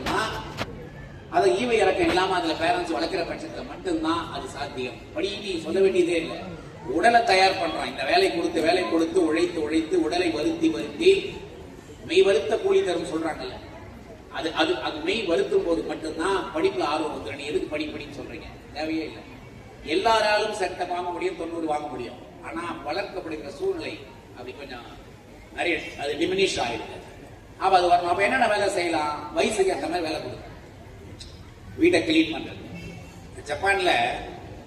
மட்டும்தான், அதை ஈவை இறக்கம் இல்லாம அதுல பேரண்ட்ஸ் வளர்க்கிற பட்சத்துல மட்டும்தான் அது சாத்தியம். படி நீ சொல்ல வேண்டியதே இல்லை. உடலை தயார் பண்றான். இந்த வேலை கொடுத்து உழைத்து உடலை வருத்தி மெய் வருத்த கூலி தரும் சொல்றாங்கல்ல, அது அது அது மெய் வருத்தும் போது மட்டும்தான் படிப்புல ஆர்வம் வந்துடும். நீ எதுக்கு படின்னு சொல்றீங்க? தேவையே இல்லை. எல்லாராலும் சட்டை வாங்க முடியும், 90 வாங்க முடியும். ஆனா வளர்க்கப்படுகிற சூழ்நிலை அப்படி கொஞ்சம் நிறைய அது டிமினிஷ் ஆயிடுது. அப்ப அது வரணும். அப்ப என்னென்ன வேலை செய்யலாம்? வயசுக்கு அந்த மாதிரி வேலை கொடுக்கும். வீட்டை கிளீன் பண்றது. ஜப்பான்ல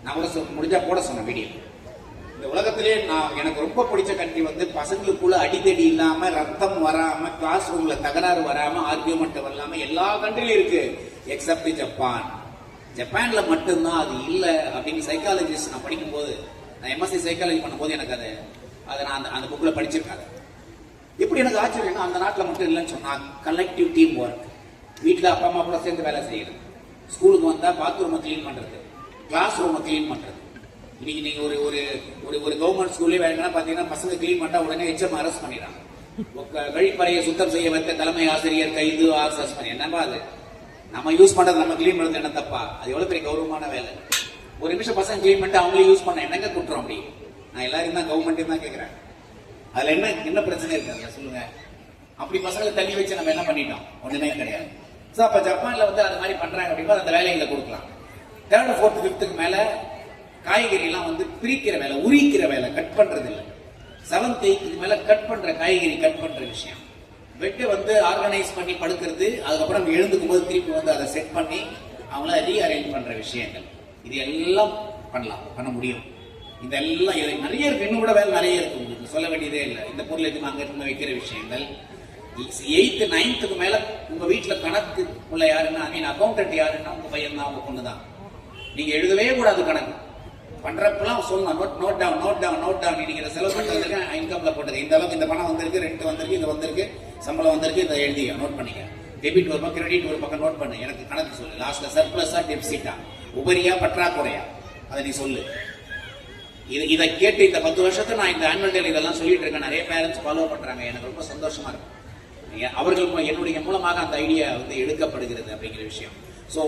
நான் கூட முடிஞ்சா போட சொன்ன வீடியோ. இந்த உலகத்திலே எனக்கு ரொம்ப பிடிச்ச கண்ட்ரி வந்து பசங்களுக்குள்ள அடிதடி இல்லாம, ரத்தம் வராம, கிளாஸ் ரூம்ல தகராறு வராம, ஆர்கியூமெண்ட் வராம எல்லா கண்ட்ரிலும் இருக்கு எக்ஸப்ட் ஜப்பான். ஜப்பான்ல மட்டும்தான் அது இல்லை அப்படின்னு சைக்காலஜிஸ்ட் நான் படிக்கும் போது, நான் எம்எஸ்சி சைக்காலஜி பண்ணும்போது எனக்கு அதை நான் அந்த புக்ல படிச்சிருக்காங்க. எப்படி எனக்கு ஆச்சரியம்னா, அந்த நாட்டில் மட்டும் இல்லைன்னு சொன்னா கலெக்டிவ் டீம் ஒர்க். வீட்டில் அப்பா அம்மா கூட சேர்ந்து வேலை செய்யறது, ஸ்கூலுக்கு வந்தா பாத்ரூமை கிளீன் பண்றது, கிளாஸ் ரூமை கிளீன் பண்றது. இன்னைக்கு நீங்க ஒரு ஒரு ஒரு கவர்மெண்ட் ஸ்கூல்லே வேணும்னா பாத்தீங்கன்னா பசங்க கிளீன் பண்ணா உடனே ஹெச்எம் அரெஸ்ட் பண்ணிடுறாங்க. கழிப்பறையை சுத்தம் செய்ய வைத்த தலைமை ஆசிரியர் கைது, ஆக்சஸ் பண்ணி. என்னப்பா அது? நம்ம யூஸ் பண்றது, நம்ம கிளீன் பண்றது என்ன தப்பா? அது எவ்வளவு பெரிய கௌரவமான வேலை. ஒரு நிமிஷம் பசங்க கிளீன் பண்ணிட்டு அவங்களே யூஸ் பண்ண என்னங்க குற்றம்? அப்படி நான் எல்லாரும் தான் கவர்மெண்ட் தான் கேட்கிறேன். அதுல என்ன பிரச்சனை இருக்கு சொல்லுங்க? அப்படி பசங்களை தள்ளி வச்சு நம்ம என்ன பண்ணிட்டோம்? ஒண்ணுமே கிடையாது. சோ அப்ப ஜப்பான்ல வந்து அது மாதிரி பண்றாங்க அப்படின்னா அந்த வேலைகளை கொடுக்கலாம். 3rd 4th 5th மேல காய்கறி எல்லாம் வந்து பிரிக்கிற வேலை, உரிக்கிற வேலை, கட் பண்றது இல்லை. 7th 8th மேல கட் பண்ற காய்கறி கட் பண்ற விஷயம், பெட்டை வந்து ஆர்கனைஸ் பண்ணி படுக்கிறது, அதுக்கப்புறம் எழுந்துக்கும் போது திருப்பி வந்து அதை செட் பண்ணி அவங்கள ரீஅரேஞ்ச் பண்ற விஷயங்கள், இது எல்லாம் பண்ண முடியும். இதெல்லாம் நிறைய இருக்கு. இன்னும் கூட வேலை நிறைய இருக்கு, உங்களுக்கு சொல்ல வேண்டியதே இல்லை. இந்த பொருள் எதுவும் அங்க இருந்து வைக்கிற விஷயங்கள். 8th 9th மேல உங்க வீட்டுல கணக்கு உள்ள யாருன்னா, அக்கௌண்டன்ட் யாருன்னா உங்க பையன் தான், உங்க பொண்ணு தான். நீங்க எழுதவே கூடாது கணக்கு பண்றப்பெல்லாம் சொல்லணும். Note down. நீங்க இதை செலவு பண்றதுக்கு இன்கம்ல போட்டது இந்த அளவுக்கு, இந்த பணம் வந்திருக்கு, ரெண்ட் வந்திருக்கு, இது வந்திருக்கு, சம்பளம் வந்திருக்கு, இதை எழுதி நோட் பண்ணிக்க. டெபிட் ஒரு பக்கம், கிரெடிட் ஒரு பக்கம் நோட் பண்ணு. எனக்கு கணக்கு சொல்லு. லாஸ்ட்ல சர்ப்ளஸா டெபிசிட்டா, உபரியா பற்றாக்குறையா, அதை நீ சொல்லு. இதை கேட்டு இந்த 10 வருஷத்தை நான் இந்த ஆனுவல் டேல இதெல்லாம் சொல்லிட்டு இருக்கேன். நிறைய பேரண்ட்ஸ் ஃபாலோ பண்றாங்க. எனக்கு ரொம்ப சந்தோஷமா இருக்கு. அவர்கள் என்னுடைய மூலமாக அந்த ஐடியா வந்து எடுக்கப்படுகிறது அப்படிங்கிற விஷயம். So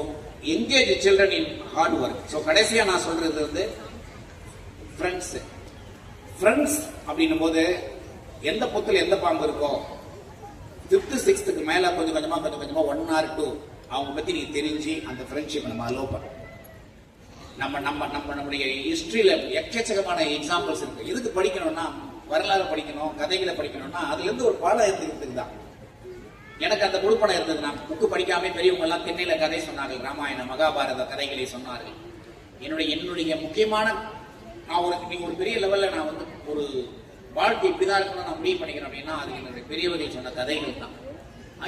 engage children in hard work. So கடைசியா நான் சொல்றது வந்து ஃப்ரெண்ட்ஸ் அப்படின்னும் போது எந்த புத்துல எந்த பாம்பு இருக்கோ, 5th 6th மேல கொஞ்சம் கொஞ்சமா 1 or 2 அவங்க பத்தி நீ தெரிஞ்சு அந்த ஃப்ரெண்ட்ஷிப் நம்ம அலோவ் பண்ணணும். நம்முடைய ஹிஸ்டரியில எக்கச்சக்கமான எக்ஸாம்பிள்ஸ் இருக்கு. எதுக்கு படிக்கணும்னா, வரலாறு படிக்கணும், கதைகளை படிக்கணும்னா அதுல இருந்து ஒரு பாடம் எடுத்துக்கிறதுக்கு தான். எனக்கு அந்த கொடுப்பனை இருந்தது. நான் புக்கு படிக்காம பெரியவங்க எல்லாம் திண்ணையில கதை சொன்னார்கள், ராமாயண மகாபாரத கதைகளை சொன்னார்கள். என்னுடைய முக்கியமான நான் ஒரு பெரிய லெவல்ல நான் வந்து ஒரு வாழ்க்கை இப்படிதான் இருக்கணும் நான் முடிவு பண்ணிக்கிறேன் அப்படின்னா அது என்னுடைய பெரியவர்கள் சொன்ன கதைகள் தான்.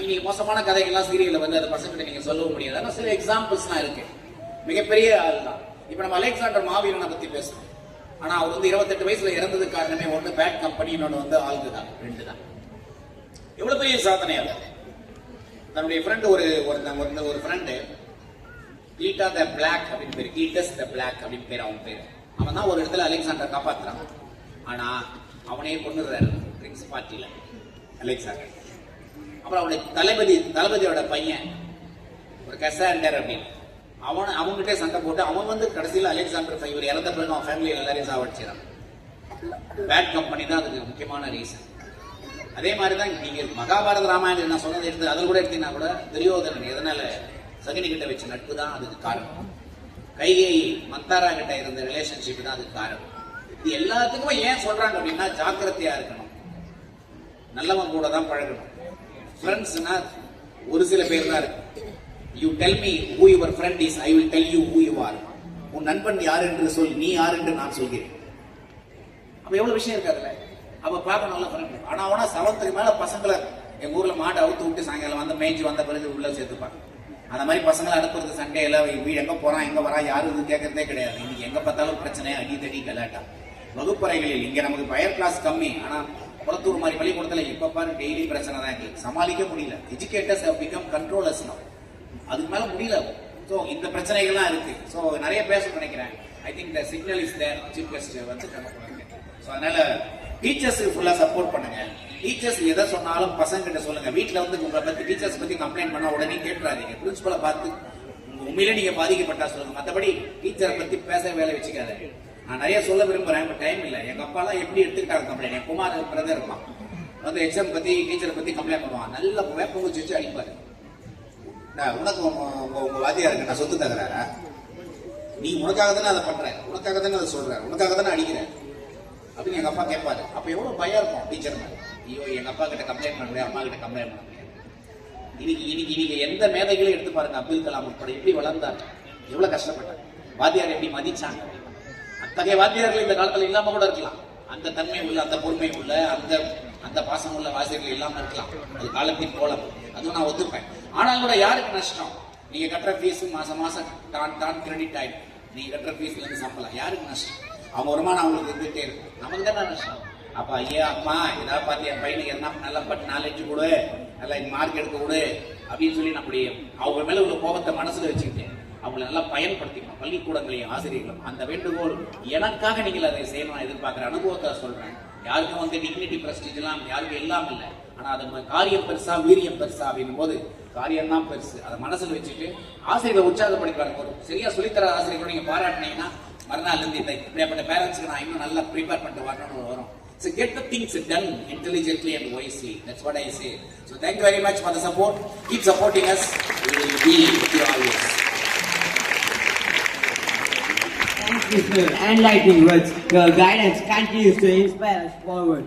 நீங்க மோசமான கதைகள்லாம் சீரியல்ல வந்து அதை பசங்கிட்ட நீங்க சொல்லவும் முடியாது. ஆனால் சில எக்ஸாம்பிள்ஸ்லாம் இருக்கு. மிகப்பெரிய ஆள் தான். இப்ப நம்ம அலெக்சாண்டர் மாவீரனை பத்தி பேசுறோம். ஆனா அவர் வந்து 28 வயசுல இறந்ததுக்கு காரணமே ஒண்ணு பேட் கம்பெனி, இன்னொன்று வந்து ஆல்கு தான், 2 தான். எவ்வளவு பெரிய சாதனை அது. தன்னுடைய ஃப்ரெண்டு ஒரு ஃப்ரெண்டு கீட்டா த பிளாக் அப்படின்னு பேரு, கீட்டஸ் த பிளாக் அப்படின்னு பேரு, அவன் பேரு. அவன் தான் ஒரு இடத்துல அலெக்சாண்டர் காப்பாத்துறான். ஆனா அவனே கொண்டுறாரு ட்ரிங்க்ஸ் பார்ட்டியில அலெக்சாண்டர். அப்புறம் அவனுடைய தளபதியோட பையன் ஒரு கசாண்டர் அப்படின்னு அவங்ககிட்ட சண்டை போட்டு அவன் வந்து கடைசியில் அலெக்சாண்டர் இவர் இறந்த பிறகு அவன் ஃபேமிலி எல்லாரையும் சாவடிச்சிடான். பேட் கம்பெனி தான் அதுக்கு முக்கியமான ரீசன். அதே மாதிரிதான் நீங்க மகாபாரத ராமாயணம் நான் சொன்னதை எடுத்து அதில் கூட எடுத்தீங்கன்னா கூட துரியோதனன் எதனால சகுனி கிட்ட வச்ச நட்பு தான் அதுக்கு காரணம். கைகேயி மந்தாரா கிட்ட இருந்த ரிலேஷன்ஷிப் தான் அதுக்கு காரணம். இது எல்லாத்துக்குமே ஏன் சொல்றாங்க அப்படின்னா ஜாக்கிரதையா இருக்கணும், நல்லவன் கூட தான் பழகணும். ஃப்ரெண்ட்ஸ்னா ஒரு சில பேர் தான் இருக்கு. You tell me who your friend is, I will tell you who you are. உன் நண்பன் யார் என்று சொல், நீ யார் என்று நான் சொல்கிறேன். அப்ப எவ்வளவு விஷயம் இருக்காதுல்ல. அப்ப பார்க்கணும்ல ஃப்ரெண்ட். ஆனா அவனா 7th மேல பசங்களை எங்க ஊர்ல மாட்டை அவுத்து விட்டு சாயங்காலம் வந்து மேய்ச்சி வந்த பிறகு உள்ள சேர்த்துப்பாங்க. அந்த மாதிரி பசங்களை அனுப்புறது சண்டேல வீடு எங்க போறான் எங்க வரா யாரும் இது கேட்கறதே கிடையாது. இன்னைக்கு எங்க பார்த்தாலும் பிரச்சனை, அடித்தடி, கலாட்டா. வகுப்பறைகளில் இங்க நமக்கு பயர் கிளாஸ் கம்மி, ஆனா குளத்தூர் மாதிரி பள்ளிக்கூடத்துல இப்ப பாரு டெய்லி பிரச்சனை தான் இருக்கு. சமாளிக்க முடியல. Educators have become controllers now. அதுக்கு மேல முடியல. ஸோ இந்த பிரச்சனைகள்லாம் இருக்கு. ஸோ நிறைய பேச நினைக்கிறேன். I think the signal is there. Chief guest வந்து ஸோ அதனால டீச்சர்ஸுக்கு ஃபுல்லா சப்போர்ட் பண்ணுங்க. டீச்சர்ஸ் எதை சொன்னாலும் பசங்க கிட்ட சொல்லுங்க. வீட்டுல வந்து உங்களை பத்தி டீச்சர்ஸ் பத்தி கம்ப்ளைண்ட் பண்ணா உடனே கேட்டுறாதீங்க. பிரின்சிபலை பார்த்து உண்மையிலே நீங்க பாதிக்கப்பட்டா சொல்லுங்க. மத்தபடி டீச்சரை பத்தி பேச வேலை வச்சுக்காத. நான் நிறைய சொல்ல விரும்புறேன், இப்ப டைம் இல்ல. எங்க அப்பா எல்லாம் எப்படி எடுத்துக்கிட்டாங்க கம்ப்ளைண்ட்? என் குமார் பிரதர் இருப்பான் வந்து எக்ஸாம் பத்தி டீச்சரை பத்தி கம்ப்ளைண்ட் பண்ணுவான். நல்ல வேப்பங்குச்சி வச்சு அடிப்பாரு. உனக்கு உங்க வாத்தியாருக்கு நான் சொத்து தகுறாரா? நீ உனக்காக தானே அதை பண்ற, உனக்காக தானே அதை சொல்ற, உனக்காக தானே அடிக்கிற அப்படின்னு எங்க அப்பா கேட்பாரு. அப்ப எவ்வளவு பயம் இருக்கும் டீச்சர் மேல. ஐயோ எங்க அப்பா கிட்ட கம்ப்ளைண்ட் பண்ண முடியாது, அம்மா கிட்ட கம்ப்ளைண்ட் பண்ண முடியாது. இன்னைக்கு நீங்க எந்த மேதைகளும் எடுத்து பாருங்க. அப்துல் கலாம் உட்பட எப்படி வளர்ந்தாங்க, எவ்வளவு கஷ்டப்பட்டாங்க, வாத்தியார் எப்படி மதிச்சாங்க. அத்தகைய வாத்தியார்கள் இந்த காலத்துல இல்லாம கூட இருக்கலாம். அந்த தன்மை உள்ள, அந்த பொறுமை உள்ள, அந்த பாசம் உள்ள வாசியர்கள் இல்லாம இருக்கலாம். அது காலத்தின் கோலம், அதுவும் நான் ஒத்துப்பேன். ஆனாலும் கூட யாருக்கு நஷ்டம்? நீங்க கட்டுற ஃபீஸ் மாசம் மாசம் தான் கிரெடிட் ஆயிடும். நீங்க கட்டுற ஃபீஸ்ல இருந்து சம்பளம் யாருக்கு நஷ்டம்? அவங்க வருமானம் அவங்களுக்கு இருந்துட்டே இருக்கும். நமக்கு தானே நஷ்டம். அப்ப ஐயா அம்மா ஏதாவது பார்த்து என் பையனுக்கு என்ன நல்லா பட்டு நாலேஜ் கொடு, நல்லா மார்க் எடுக்க கொடு அப்படின்னு சொல்லி நம்முடைய அவங்க மேல உள்ள கோபத்தை மனசுல வச்சுக்கிட்டு அவங்களை நல்லா பயன்படுத்திக்கணும். பள்ளிக்கூடங்களையும் ஆசிரியர்களும் அந்த வேண்டுகோள் எனக்காக நீங்கள் அதை செய்யணும் எதிர்பார்க்கிற அனுபவத்தை சொல்றேன். யாருக்கும் வந்து டிக்னிட்டி பிரஸ்டீஜ் எல்லாம் யாருக்கும் எல்லாம் இல்லை. ஆனா அது காரியம் பெருசா வீரியம் பெருசா அப்படின்னும் போது காரியம் தான் பெருசு. அதை மனசுல வச்சுட்டு ஆசிரியர்களை உற்சாகப்படுத்தி ஒரு சரியா சொல்லித்தர ஆசிரியர்கள் நீங்க பாராட்டினீங்கன்னா மறுநாள் இருந்து இப்படிப்பட்ட பேரண்ட்ஸ்க்கு நான் இன்னும் நல்லா ப்ரிப்பேர் பண்ணிட்டு வரணும்னு வரும். So get the things done intelligently and wisely. That's what I say. So thank you very much for the support. Keep supporting us. We will be with you always. Thank you, sir. Enlightening words. Your guidance continues to inspire us forward.